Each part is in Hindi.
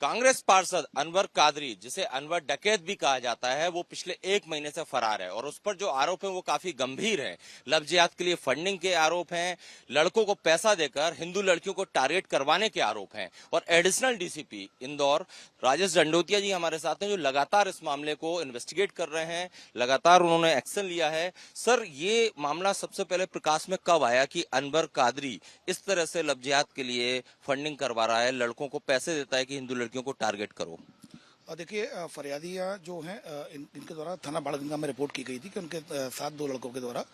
कांग्रेस पार्षद अनवर कादरी, जिसे अनवर डकैत भी कहा जाता है, वो पिछले 1 महीने से फरार है और उस पर जो आरोप है वो काफी गंभीर है। लव जिहाद के लिए फंडिंग के आरोप हैं, लड़कों को पैसा देकर हिंदू लड़कियों को टारगेट करवाने के आरोप हैं। और एडिशनल डीसीपी इंदौर राजेश दंडोतिया जी हमारे साथ हैं, जो लगातार इस मामले को इन्वेस्टिगेट कर रहे हैं, लगातार उन्होंने एक्शन लिया है। सर, ये मामला सबसे पहले प्रकाश में कब आया कि अनवर कादरी इस तरह से लव जिहाद के लिए फंडिंग करवा रहा है, लड़कों को पैसे देता है कि हिंदू लड़कियों को टारगेट करो? देखिए, फरियादियाँ जो हैं इनके द्वारा थाना बाड़गंगा में रिपोर्ट की गई थी कि उनके साथ 2 लड़कों के द्वारा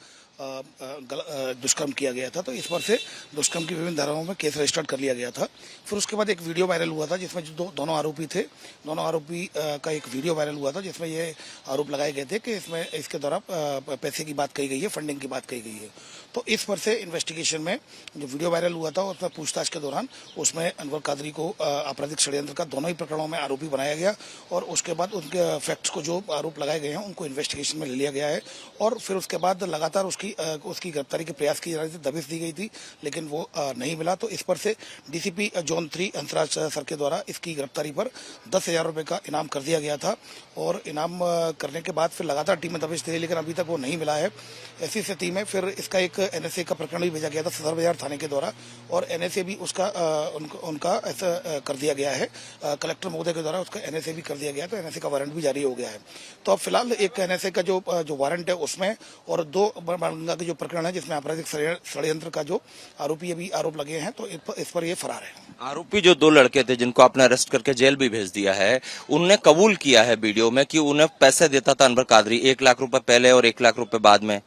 दुष्कर्म किया गया था। तो इस पर से दुष्कर्म की विभिन्न धाराओं में केस रजिस्टर्ड कर लिया गया था। फिर उसके बाद एक वीडियो वायरल हुआ था जिसमें जो दोनों आरोपी थे, दोनों आरोपी का एक वीडियो वायरल हुआ था जिसमें ये आरोप लगाए गए थे कि इसके द्वारा पैसे की बात कही गई है, फंडिंग की बात कही गई है। तो इस पर से इन्वेस्टिगेशन में जो वीडियो वायरल हुआ था उसमें पूछताछ के दौरान उसमें अनवर कादरी को आपराधिक षड्यंत्र का दोनों ही प्रकरणों में आरोपी बनाया गया और उसके बाद उनके फैक्ट्स को जो आरोप लगाए गए हैं उनको इन्वेस्टिगेशन में ले लिया गया है। और फिर उसके बाद लगातार उसकी गिरफ्तारी के प्रयास की जा रही थी, दबिश दी गई थी, लेकिन वो नहीं मिला। तो इस पर से डीसीपी जोन 3 हंसराज सर के द्वारा इसकी गिरफ्तारी पर 10,000 रुपये का इनाम कर दिया गया था। और इनाम करने के बाद फिर लगातार टीम में दबिश दी, लेकिन अभी तक वो नहीं मिला है। ऐसी स्थिति में फिर इसका एक एनएसए का प्रकरण भी भेजा गया था सदर बाजार थाने के द्वारा और एनएसए भी उसका उनका ऐसा कर दिया गया है, कलेक्टर महोदय के द्वारा उसका एनएसए भी कर दिया गया है। तो एनएसए का वारंट भी जारी हो गया है। तो अब फिलहाल एक एनएसए का जो वारंट है उसमें और 2 बाड़गंगा के जो प्रकरण है जिसमें आपराधिक षड्यंत्र का जो आरोपी अभी आरोप लगे हैं, तो इस पर ये फरार है। आरोपी जो 2 लड़के थे जिनको आपने अरेस्ट करके जेल भी भेज दिया है, उनने कबूल किया है वीडियो में कि उन्हें पैसे देता था अनवर कादरी, 1 लाख रुपए पहले और 1 लाख रुपए बाद में।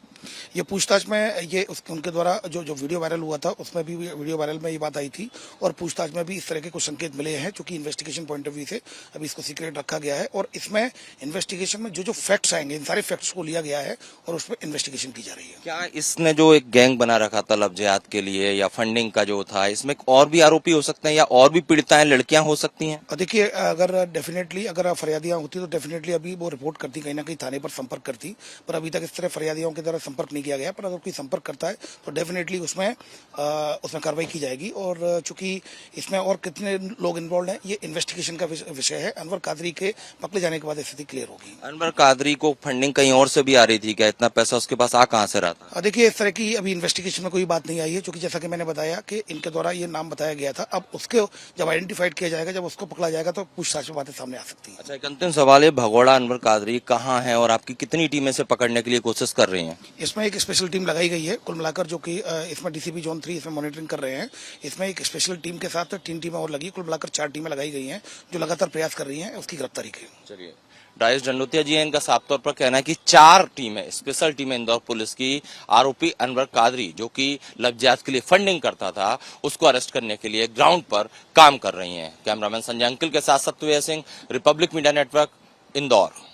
ये पूछताछ में ये उनके द्वारा जो वीडियो वायरल हुआ था उसमें भी वीडियो वायरल में ये बात आई थी और पूछताछ में भी इस तरह के कुछ संकेत मिले हैं, क्योंकि इन्वेस्टिगेशन पॉइंट ऑफ व्यू से अभी इसको सीक्रेट रखा गया है। और इसमें इन्वेस्टिगेशन में जो फैक्ट्स आएंगे, इन सारे फैक्ट्स को लिया गया है और उस पर इन्वेस्टिगेशन की जा रही है। क्या इसने जो एक गैंग बना रखा था लव जिहाद के लिए या फंडिंग का जो था, इसमें और भी आरोपी हो सकते हैं या और भी पीड़िताएं लड़कियां हो सकती हैं? देखिए, अगर फरियादियां होती तो डेफिनेटली अभी वो रिपोर्ट करती, कहीं ना कहीं थाने पर संपर्क करती, पर अभी तक इस तरह फरियादियों के द्वारा संपर्क नहीं किया गया। पर अगर कोई संपर्क करता है तो डेफिनेटली उसमें कार्रवाई की जाएगी। और चूंकि इसमें और कितने लोग इन्वॉल्व हैं ये इन्वेस्टिगेशन का विषय है। अनवर कादरी के पकड़े जाने के बाद स्थिति क्लियर होगी। अनवर कादरी को फंडिंग कहीं और से भी आ रही थी क्या? इतना पैसा उसके पास आ कहां से रहा था? देखिए, इस तरह की अभी इन्वेस्टिगेशन में कोई बात नहीं आई है, क्योंकि जैसा कि मैंने बताया कि इनके द्वारा ये नाम बताया गया था। अब उसके जब आइडेंटिफाइड किया जाएगा, जब उसको पकड़ा जाएगा तो पूछताछ में बातें सामने आ सकती है। अच्छा, एक अंतिम सवाल है, भगोड़ा अनवर कादरी कहाँ है और आपकी कितनी टीमें से पकड़ने के लिए कोशिश कर रही हैं? इसमें एक स्पेशल टीम लगाई गई है कुल मिलाकर, जो कि इसमें डीसीपी जोन 3 इसमें मॉनिटरिंग कर रहे हैं। इसमें एक स्पेशल टीम के साथ 3 टीमें और लगी, कुल मिलाकर 4 टीमें लगाई गई हैं जो लगातार प्रयास कर रही हैं उसकी गिरफ्तारी के। चलिए, राजेश दंडोतिया जी है, इनका साफ तौर पर कहना है कि 4 टीमें, स्पेशल टीमें इंदौर पुलिस की आरोपी अनवर कादरी जो कि लव जिहाद के लिए फंडिंग करता था उसको अरेस्ट करने के लिए ग्राउंड पर काम कर रही हैं। कैमरामैन संजय अंकिल के साथ Satyaved Singh, Republic Media Network, Indore.